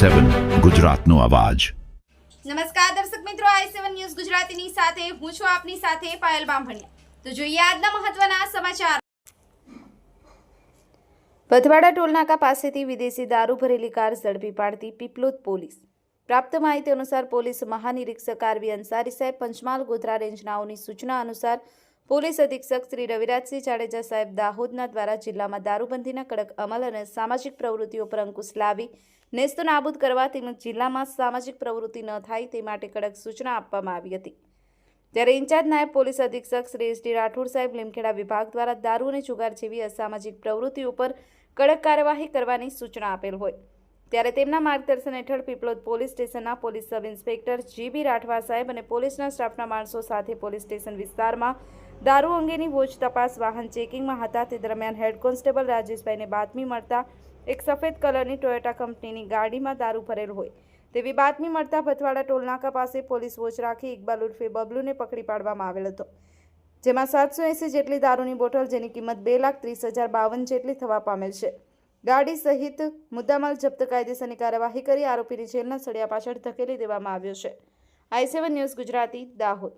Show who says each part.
Speaker 1: i7 ગુજરાતનો અવાજ।
Speaker 2: નમસ્કાર દર્શક મિત્રો, i7 ન્યૂઝ ગુજરાતીની સાથે હું છું આપની સાથે પાયલ બામભણિયા। તો જોઈએ આજના મહત્વના સમાચાર। ભદવાડા ટોલનાકા પાસેથી વિદેશી દારૂ ભરેલી કાર ઝડપી પાડતી પીપલોદ પોલીસ। પ્રાપ્ત માહિતી અનુસાર પોલીસ મહાનિરીક્ષક આરવી અંસારી સાહેબ પંચમહાલ ગોધરા રેન્જનાઓની સૂચના અનુસાર પોલીસ અધિક્ષક શ્રી રવિરાજસિંહ જાડેજા સાહેબ દાહોદના દ્વારા જિલ્લામાં દારૂબંધીના કડક અમલ અને સામાજિક પ્રવૃત્તિઓ પર અંકુશ લાવી નેસ્તો નાબૂદ કરવા તેમજ જિલ્લામાં સામાજિક પ્રવૃત્તિ ન થાય તે માટે કડક સૂચના આપવામાં આવી હતી। ત્યારે ઇન્ચાર્જ નાયબ પોલીસ અધિક્ષક શ્રી એસ ડી રાઠોડ સાહેબ લીમખેડા વિભાગ દ્વારા દારૂ અને જુગાર જેવી અસામાજિક પ્રવૃત્તિઓ પર કડક કાર્યવાહી કરવાની સૂચના આપેલ હોય ત્યારે તેમના માર્ગદર્શન હેઠળ પીપલોદ પોલીસ સ્ટેશનના પોલીસ સબ ઇન્સ્પેક્ટર જી.બી. રાઠવા સાહેબ અને પોલીસના સ્ટાફના માણસો સાથે પોલીસ સ્ટેશન વિસ્તારમાં દારૂ અંગેની વોચ તપાસ વાહન ચેકિંગમાં હતા। તે દરમિયાન હેડ કોન્સ્ટેબલ રાજેશભાઈને બાતમી મળતા એક સફેદ કલરની ટોયોટા કંપનીની ગાડીમાં દારૂ ભરેલ હોય તેવી બાતમી મળતા ભદવાડા ટોલનાકા પાસે પોલીસ વોચ રાખી ઇકબાલ ઉર્ફે બબલુને પકડી પાડવામાં આવેલ હતો, જેમાં 780 જેટલી દારૂની બોટલ જેની કિંમત 2,30,052 જેટલી થવા પામેલ છે। ગાડી સહિત મુદ્દામાલ જપ્ત કાયદેસરની કાર્યવાહી કરી આરોપીની જેલના સળિયા પાછળ ધકેલી દેવામાં આવ્યો છે। i7 news Gujarati Dahod.